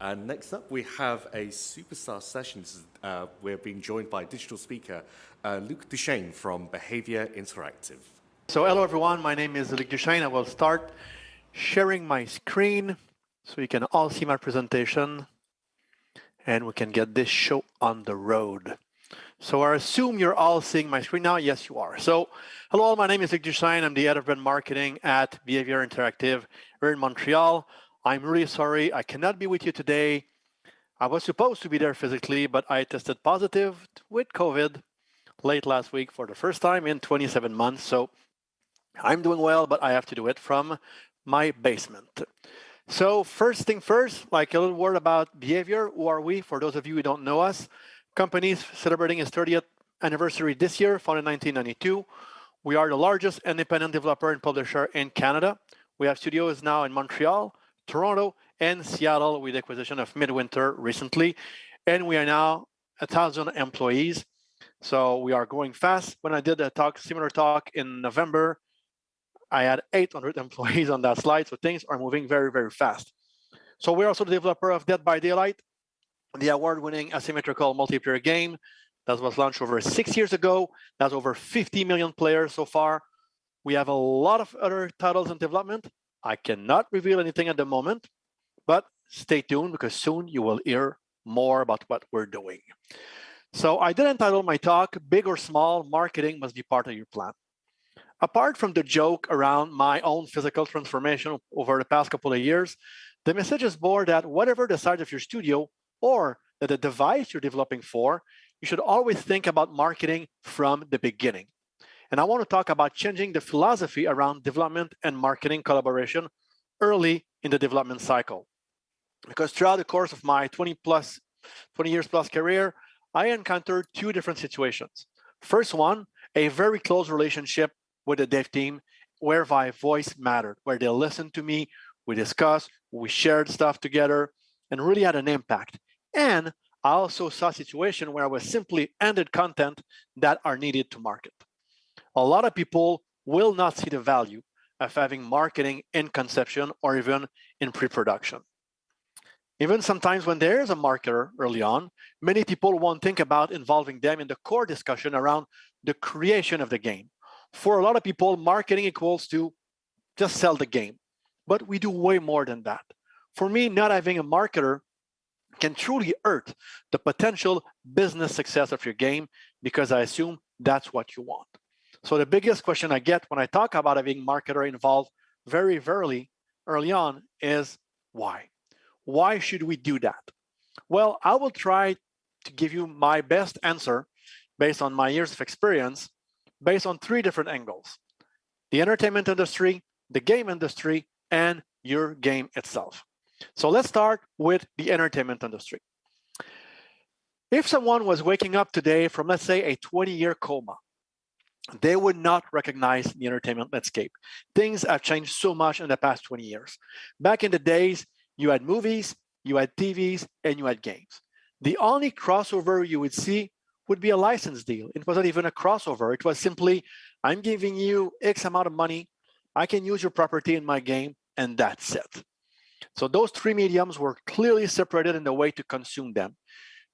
And next up, we have a superstar session. We're being joined by digital speaker Luc Duchaine from Behaviour Interactive. So hello everyone, my name is Luc Duchaine. I will start sharing my screen so you can all see my presentation and we can get this show on the road. So I assume you're all seeing my screen now. Yes, you are. So hello, my name is Luc Duchaine. I'm the head of brand marketing at Behaviour Interactive here in Montreal. I'm really sorry I cannot be with you today. I was supposed to be there physically, but I tested positive with COVID late last week for the first time in 27 months. So I'm doing well, but I have to do it from my basement. So first thing first, like a little word about Behaviour. Who are we? For those of you who don't know us, company's celebrating its 30th anniversary this year, founded in 1992. We are the largest independent developer and publisher in Canada. We have studios now in Montreal, Toronto, and Seattle with the acquisition of Midwinter recently. And we are now 1,000 employees. So we are growing fast. When I did a similar talk in November, I had 800 employees on that slide, so things are moving very, very fast. So we're also the developer of Dead by Daylight, the award-winning asymmetrical multiplayer game that was launched over 6 years ago. That's over 50 million players so far. We have a lot of other titles in development. I cannot reveal anything at the moment, but stay tuned because soon you will hear more about what we're doing. So I did entitle my talk, Big or Small, Marketing Must Be Part of Your Plan. Apart from the joke around my own physical transformation over the past couple of years, the message is more that whatever the size of your studio or the device you're developing for, you should always think about marketing from the beginning. And I want to talk about changing the philosophy around development and marketing collaboration early in the development cycle. Because throughout the course of my 20 years plus career, I encountered two different situations. First one, a very close relationship with the dev team where my voice mattered, where they listened to me, we discussed, we shared stuff together, and really had an impact. And I also saw a situation where I was simply handed content that are needed to market. A lot of people will not see the value of having marketing in conception or even in pre-production. Even sometimes when there is a marketer early on, many people won't think about involving them in the core discussion around the creation of the game. For a lot of people, marketing equals to just sell the game. But we do way more than that. For me, not having a marketer can truly hurt the potential business success of your game because I assume that's what you want. So the biggest question I get when I talk about having marketer involved very early on is why? Why should we do that? Well, I will try to give you my best answer based on my years of experience, based on three different angles: the entertainment industry, the game industry, and your game itself. So let's start with the entertainment industry. If someone was waking up today from, let's say, a 20-year coma, they would not recognize the entertainment landscape. Things have changed so much in the past 20 years. Back in the days, you had movies, you had TVs, and you had games. The only crossover you would see would be a license deal. It wasn't even a crossover. It was simply, I'm giving you X amount of money, I can use your property in my game, and that's it. So those three mediums were clearly separated in the way to consume them.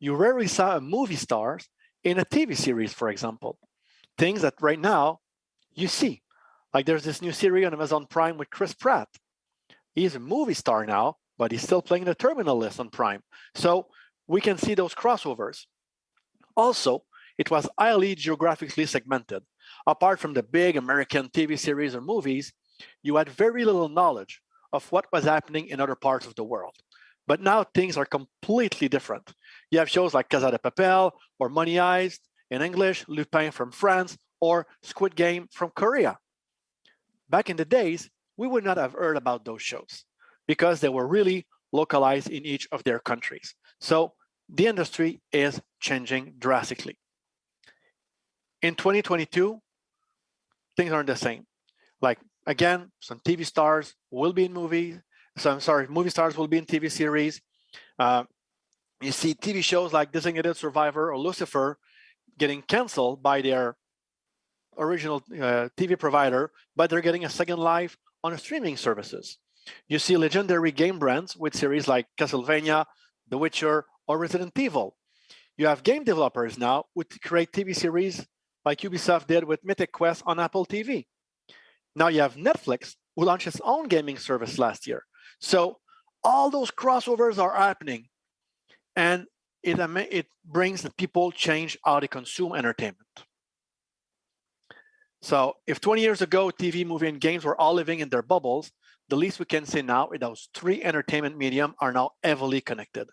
You rarely saw a movie star in a TV series, for example. Things that right now you see. Like there's this new series on Amazon Prime with Chris Pratt. He's a movie star now, but he's still playing the Terminal List on Prime. So we can see those crossovers. Also, it was highly geographically segmented. Apart from the big American TV series or movies, you had very little knowledge of what was happening in other parts of the world. But now things are completely different. You have shows like Casa de Papel or Money Heist in English, Lupin from France, or Squid Game from Korea. Back in the days, we would not have heard about those shows because they were really localized in each of their countries. So the industry is changing drastically. In 2022, things aren't the same. Like, again, some TV stars will be in movies. Movie stars will be in TV series. You see TV shows like Designated Survivor or Lucifer getting canceled by their original TV provider, but they're getting a second life on streaming services. You see legendary game brands with series like Castlevania, The Witcher, or Resident Evil. You have game developers now who create TV series like Ubisoft did with Mythic Quest on Apple TV. Now you have Netflix, who launched its own gaming service last year. So all those crossovers are happening, and it brings the people change how they consume entertainment. So if 20 years ago, TV, movie, and games were all living in their bubbles, the least we can say now is those three entertainment medium are now heavily connected.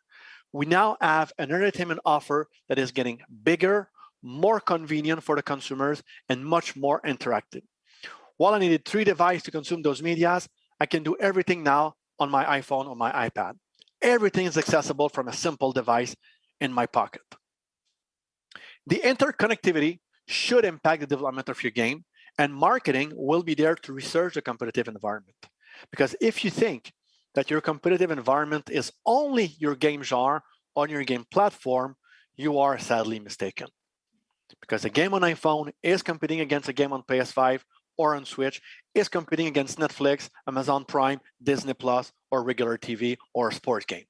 We now have an entertainment offer that is getting bigger, more convenient for the consumers, and much more interactive. While I needed 3 devices to consume those medias, I can do everything now on my iPhone or my iPad. Everything is accessible from a simple device in my pocket. The interconnectivity should impact the development of your game, and marketing will be there to research the competitive environment. Because if you think that your competitive environment is only your game genre on your game platform, you are sadly mistaken. Because a game on iPhone is competing against a game on PS5 or on Switch, is competing against Netflix, Amazon Prime, Disney Plus, or regular TV or a sports game.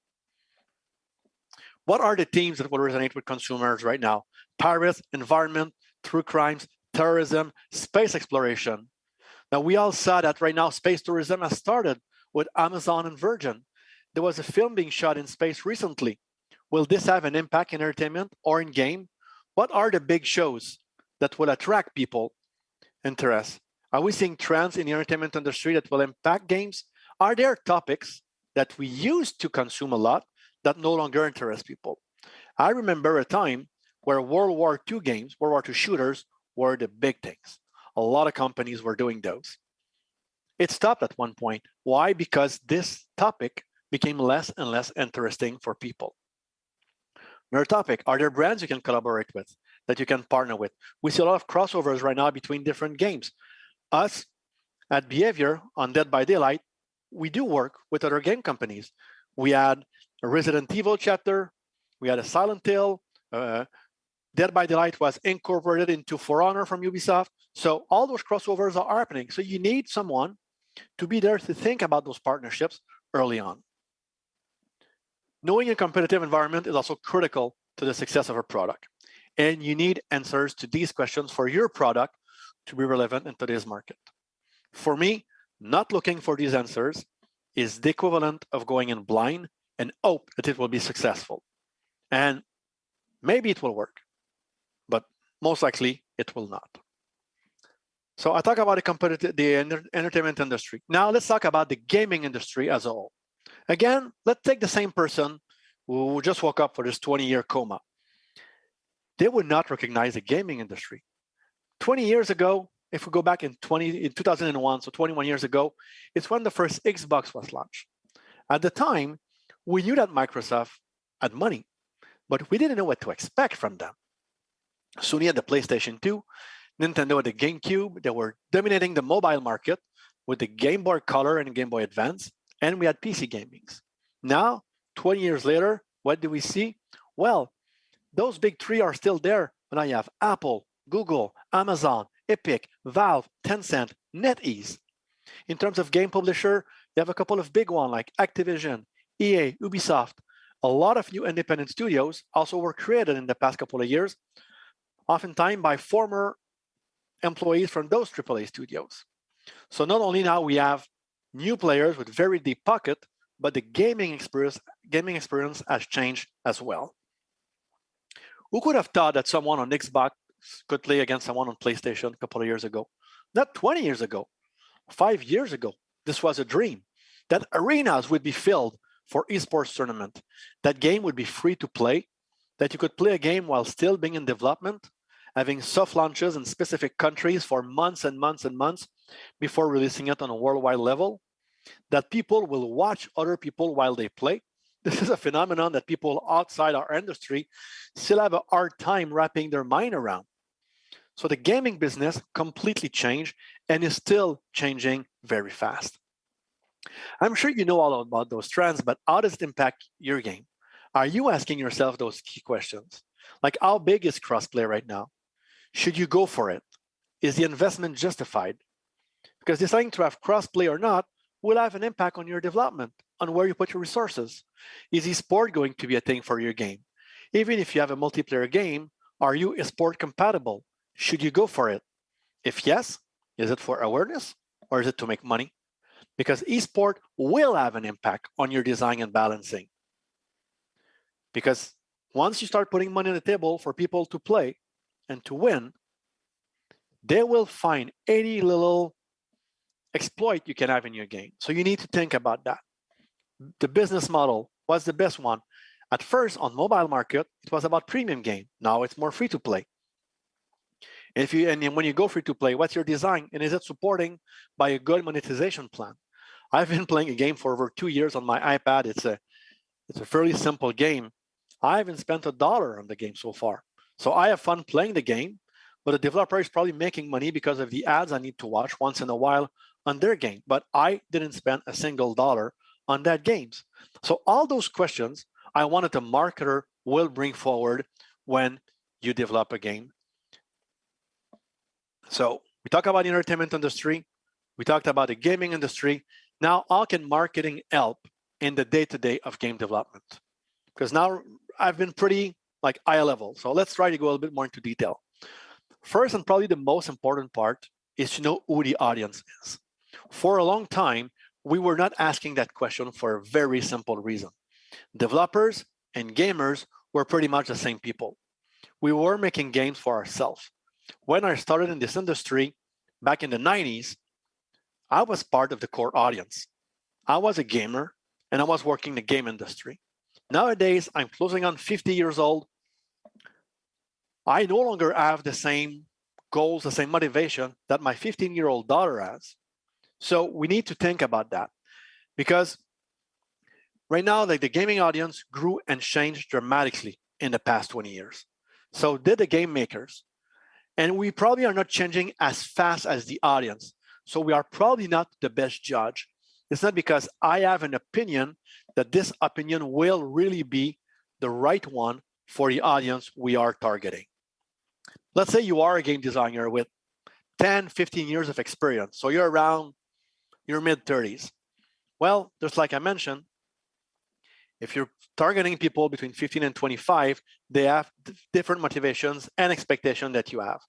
What are the themes that will resonate with consumers right now? Pirates, environment, true crimes, terrorism, space exploration. Now, we all saw that right now space tourism has started with Amazon and Virgin. There was a film being shot in space recently. Will this have an impact in entertainment or in game? What are the big shows that will attract people interest? Are we seeing trends in the entertainment industry that will impact games? Are there topics that we used to consume a lot that no longer interest people? I remember a time where World War II games, World War II shooters, were the big things. A lot of companies were doing those. It stopped at one point. Why? Because this topic became less and less interesting for people. Another topic, are there brands you can collaborate with, that you can partner with? We see a lot of crossovers right now between different games. Us at Behaviour on Dead by Daylight, we do work with other game companies. We had a Resident Evil chapter, we had a Silent Hill, Dead by Daylight was incorporated into For Honor from Ubisoft. So all those crossovers are happening. So you need someone to be there to think about those partnerships early on. Knowing a competitive environment is also critical to the success of a product. And you need answers to these questions for your product to be relevant in today's market. For me, not looking for these answers is the equivalent of going in blind and hope that it will be successful. And maybe it will work, but most likely it will not. So I talk about the entertainment industry. Now let's talk about the gaming industry as a whole. Again, let's take the same person who just woke up for this 20-year coma. They would not recognize the gaming industry. 20 years ago, if we go back in 2001, so 21 years ago, it's when the first Xbox was launched. At the time, we knew that Microsoft had money, but we didn't know what to expect from them. Sony had the PlayStation 2, Nintendo had the GameCube. They were dominating the mobile market with the Game Boy Color and Game Boy Advance, and we had PC gamings. Now, 20 years later, what do we see? Well, those big three are still there, but now you have Apple, Google, Amazon, Epic, Valve, Tencent, NetEase. In terms of game publisher, you have a couple of big ones like Activision, EA, Ubisoft. A lot of new independent studios also were created in the past couple of years, oftentimes by former employees from those AAA studios. So not only now we have new players with very deep pocket, but the gaming experience has changed as well. Who could have thought that someone on Xbox could play against someone on PlayStation a couple of years ago? Not 20 years ago, 5 years ago. This was a dream. That arenas would be filled for esports tournament. That game would be free to play, that you could play a game while still being in development, having soft launches in specific countries for months and months and months before releasing it on a worldwide level, that people will watch other people while they play. This is a phenomenon that people outside our industry still have a hard time wrapping their mind around. So the gaming business completely changed and is still changing very fast. I'm sure you know all about those trends, but how does it impact your game? Are you asking yourself those key questions? Like, how big is crossplay right now? Should you go for it? Is the investment justified? Because deciding to have crossplay or not will have an impact on your development, on where you put your resources. Is esport going to be a thing for your game? Even if you have a multiplayer game, are you esport compatible? Should you go for it? If yes, is it for awareness or is it to make money? Because esport will have an impact on your design and balancing. Because once you start putting money on the table for people to play and to win, they will find any little exploit you can have in your game. So you need to think about that. The business model, what's the best one? At first, on mobile market, it was about premium game. Now it's more free to play. And when you go free to play, what's your design? And is it supporting by a good monetization plan? I've been playing a game for over 2 years on my iPad. It's a fairly simple game. I haven't spent $1 on the game so far. So I have fun playing the game, but the developer is probably making money because of the ads I need to watch once in a while on their game. But I didn't spend a single dollar on that games. So all those questions I wanted the marketer will bring forward when you develop a game. So we talked about the entertainment industry. We talked about the gaming industry. Now, how can marketing help in the day-to-day of game development? Because now I've been pretty high level. So let's try to go a little bit more into detail. First, and probably the most important part, is to know who the audience is. For a long time, we were not asking that question for a very simple reason. Developers and gamers were pretty much the same people. We were making games for ourselves. When I started in this industry back in the 90s, I was part of the core audience. I was a gamer and I was working in the game industry. Nowadays, I'm closing on 50 years old. I no longer have the same goals, the same motivation that my 15-year-old daughter has. So we need to think about that, because right now, the gaming audience grew and changed dramatically in the past 20 years. So did the game makers. And we probably are not changing as fast as the audience. So we are probably not the best judge. It's not because I have an opinion that this opinion will really be the right one for the audience we are targeting. Let's say you are a game designer with 10, 15 years of experience. So you're around your mid-30s. Well, just like I mentioned, if you're targeting people between 15 and 25, they have different motivations and expectations that you have.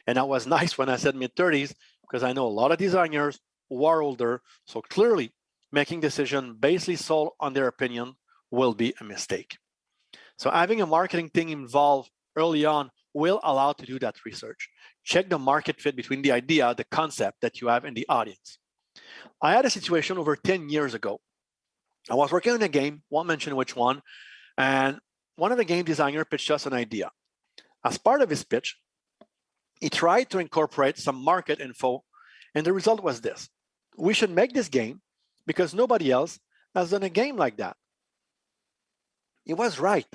And that was nice when I said mid-30s, because I know a lot of designers who are older. So clearly, making decisions basically sold on their opinion will be a mistake. So having a marketing team involved early on will allow to do that research. Check the market fit between the idea, the concept that you have in the audience. I had a situation over 10 years ago. I was working on a game, won't mention which one, and one of the game designers pitched us an idea. As part of his pitch, he tried to incorporate some market info, and the result was this. We should make this game because nobody else has done a game like that. He was right.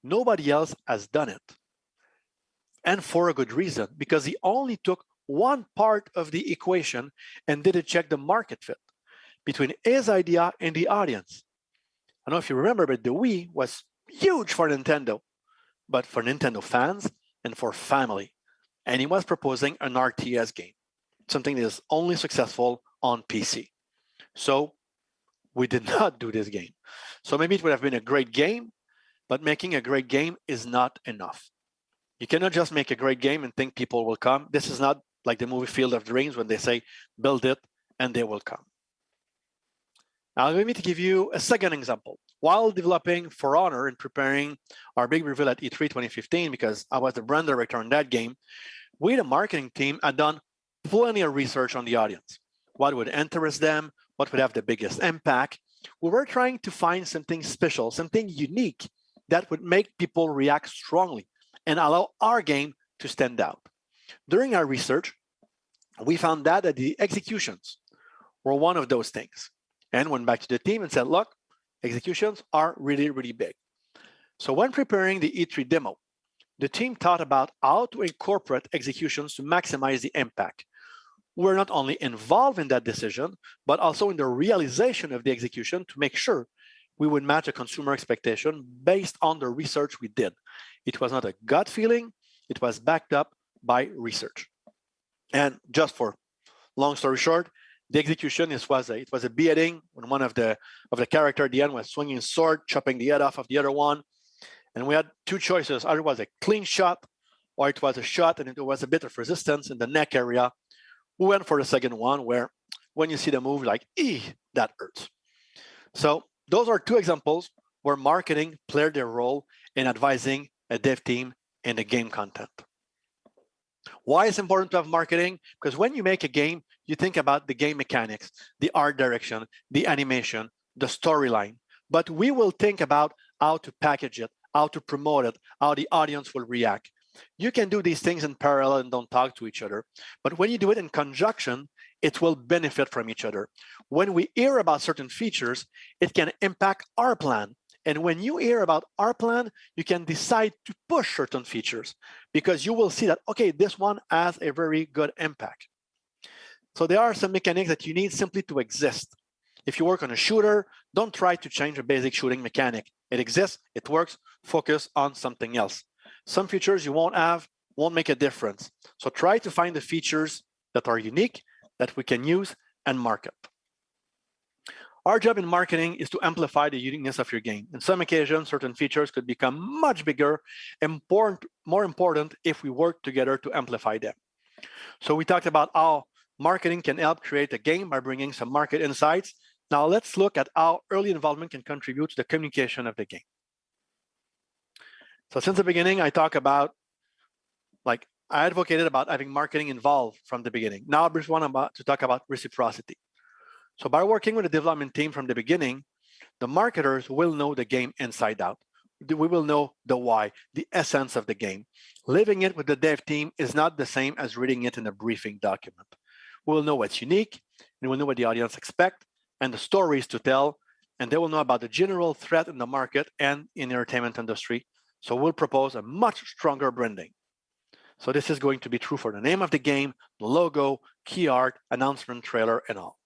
Nobody else has done it. And for a good reason, because he only took one part of the equation and didn't check the market fit between his idea and the audience. I don't know if you remember, but the Wii was huge for Nintendo, but for Nintendo fans and for family. And he was proposing an RTS game, something that is only successful on PC. So we did not do this game. So maybe it would have been a great game, but making a great game is not enough. You cannot just make a great game and think people will come. This is not like the movie Field of Dreams when they say, build it and they will come. Now, let me give you a second example. While developing For Honor and preparing our big reveal at E3 2015, because I was the brand director on that game, we, the marketing team, had done plenty of research on the audience. What would interest them? What would have the biggest impact? We were trying to find something special, something unique that would make people react strongly and allow our game to stand out. During our research, we found that the executions were one of those things. And went back to the team and said, look, executions are really, really big. So when preparing the E3 demo, the team thought about how to incorporate executions to maximize the impact. We're not only involved in that decision, but also in the realization of the execution to make sure we would match a consumer expectation based on the research we did. It was not a gut feeling, it was backed up by research. And just for long story short, The execution it was a beheading when one of the character at the end was swinging his sword, chopping the head off of the other one. And we had two choices. Either it was a clean shot or it was a shot and it was a bit of resistance in the neck area. We went for the second one where when you see the move, like, that hurts. So those are two examples where marketing played their role in advising a dev team in the game content. Why it's important to have marketing? Because when you make a game, you think about the game mechanics, the art direction, the animation, the storyline. But we will think about how to package it, how to promote it, how the audience will react. You can do these things in parallel and don't talk to each other. But when you do it in conjunction, it will benefit from each other. When we hear about certain features, it can impact our plan. And when you hear about our plan, you can decide to push certain features because you will see that, okay, this one has a very good impact. So there are some mechanics that you need simply to exist. If you work on a shooter, don't try to change a basic shooting mechanic. It exists, it works, focus on something else. Some features you won't have won't make a difference. So try to find the features that are unique, that we can use and market. Our job in marketing is to amplify the uniqueness of your game. In some occasions, certain features could become much bigger, more important if we work together to amplify them. So we talked about how marketing can help create a game by bringing some market insights. Now let's look at how early involvement can contribute to the communication of the game. So since the beginning, I advocated about having marketing involved from the beginning. Now I just want to talk about reciprocity. So by working with the development team from the beginning, the marketers will know the game inside out. We will know the why, the essence of the game. Living it with the dev team is not the same as reading it in a briefing document. We'll know what's unique, and we'll know what the audience expect, and the stories to tell, and they will know about the general threat in the market and in the entertainment industry. So we'll propose a much stronger branding. So this is going to be true for the name of the game, the logo, key art, announcement, trailer, and all.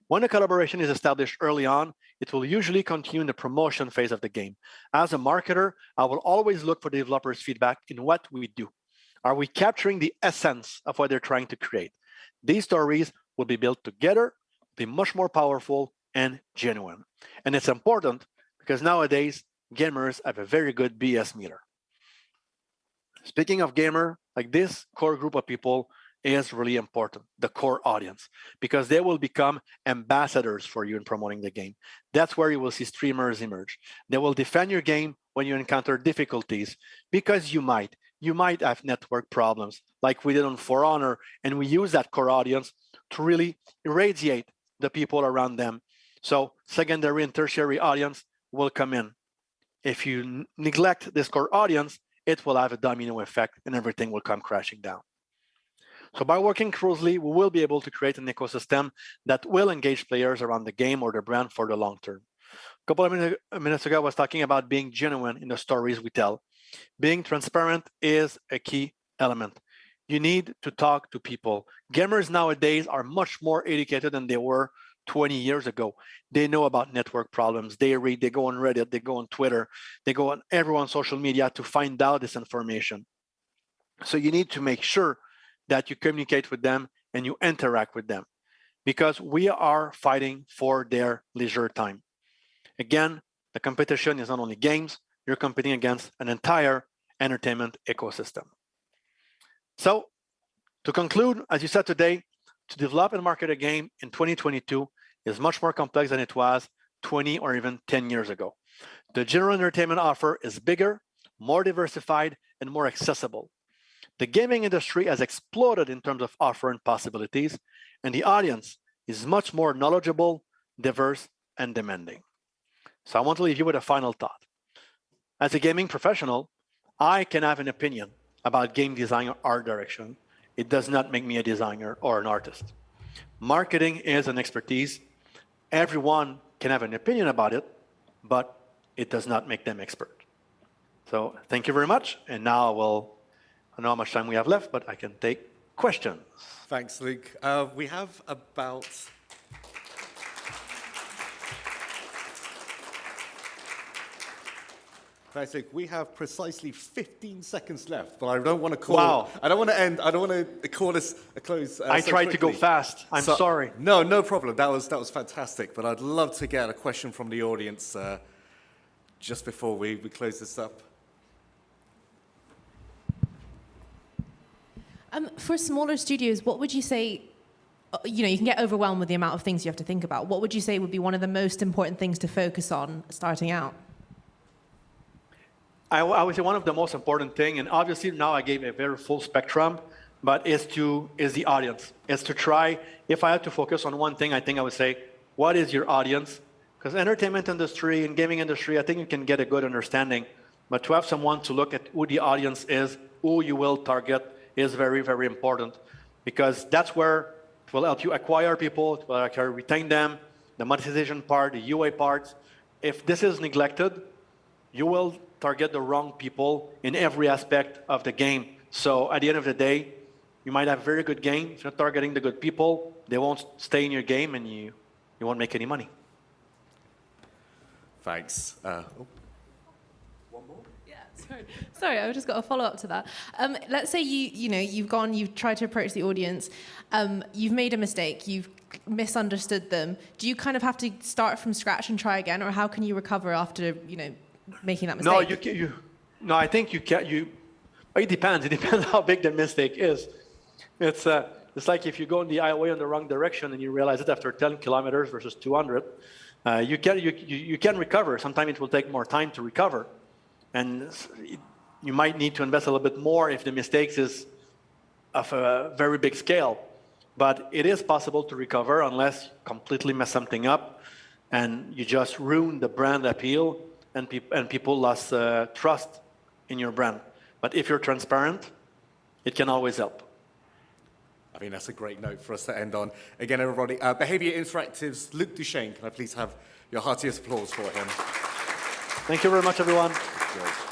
When a collaboration is established early on, it will usually continue in the promotion phase of the game. As a marketer, I will always look for the developers' feedback in what we do. Are we capturing the essence of what they're trying to create? These stories will be built together, be much more powerful and genuine. And it's important because nowadays, gamers have a very good BS meter. Speaking of gamer, like this core group of people is really important, the core audience, because they will become ambassadors for you in promoting the game. That's where you will see streamers emerge. They will defend your game when you encounter difficulties because you might have network problems like we did on For Honor, and we use that core audience to really irradiate the people around them. So secondary and tertiary audience will come in. If you neglect this core audience, it will have a domino effect and everything will come crashing down. So by working closely, we will be able to create an ecosystem that will engage players around the game or the brand for the long term. A couple of minutes ago, I was talking about being genuine in the stories we tell. Being transparent is a key element. You need to talk to people. Gamers nowadays are much more educated than they were 20 years ago. They know about network problems. They read, they go on Reddit, they go on Twitter, they go on everyone's social media to find out this information. So you need to make sure that you communicate with them and you interact with them because we are fighting for their leisure time. Again, the competition is not only games, you're competing against an entire entertainment ecosystem. So to conclude, as you said today, to develop and market a game in 2022 is much more complex than it was 20 or even 10 years ago. The general entertainment offer is bigger, more diversified, and more accessible. The gaming industry has exploded in terms of offer and possibilities, and the audience is much more knowledgeable, diverse, and demanding. So I want to leave you with a final thought. As a gaming professional, I can have an opinion about game design or art direction. It does not make me a designer or an artist. Marketing is an expertise. Everyone can have an opinion about it, but it does not make them expert. So thank you very much. And now I don't know how much time we have left, but I can take questions. Thanks, Luke. We have about... Fantastic. We have precisely 15 seconds left, but I don't want to call. Wow. I don't want to end. I don't want to call this a close. I so tried to go quickly. fast. I'm sorry. No, no problem. That was fantastic. But I'd love to get a question from the audience just before we close this up. For smaller studios, what would you say? You know, you can get overwhelmed with the amount of things you have to think about. What would you say would be one of the most important things to focus on starting out? I would say one of the most important thing, and obviously now I gave a very full spectrum, but is the audience. Is to try, if I had to focus on one thing, I think I would say, what is your audience? Because entertainment industry and gaming industry, I think you can get a good understanding. But to have someone to look at who the audience is, who you will target, is very, very important. Because that's where it will help you acquire people, it will help you retain them, the monetization part, the UA part. If this is neglected, you will target the wrong people in every aspect of the game. So at the end of the day, you might have a very good game. If you're not targeting the good people, they won't stay in your game and you won't make any money. Thanks. One more? Yeah, sorry, I've just got a follow-up to that. Let's say you've tried to approach the audience, you've made a mistake, you've misunderstood them. Do you kind of have to start from scratch and try again, or how can you recover after, making that mistake? No, I think you can. It depends. It depends how big the mistake is. It's like if you go in the highway in the wrong direction and you realize it after 10 kilometers versus 200. You can recover. Sometimes it will take more time to recover, and you might need to invest a little bit more if the mistakes is of a very big scale. But it is possible to recover unless you completely mess something up and you just ruin the brand appeal. And people lost trust in your brand. But if you're transparent, it can always help. I mean, that's a great note for us to end on. Again, everybody, Behaviour Interactive's Luc Duchaine, can I please have your heartiest applause for him? Thank you very much, everyone. Great.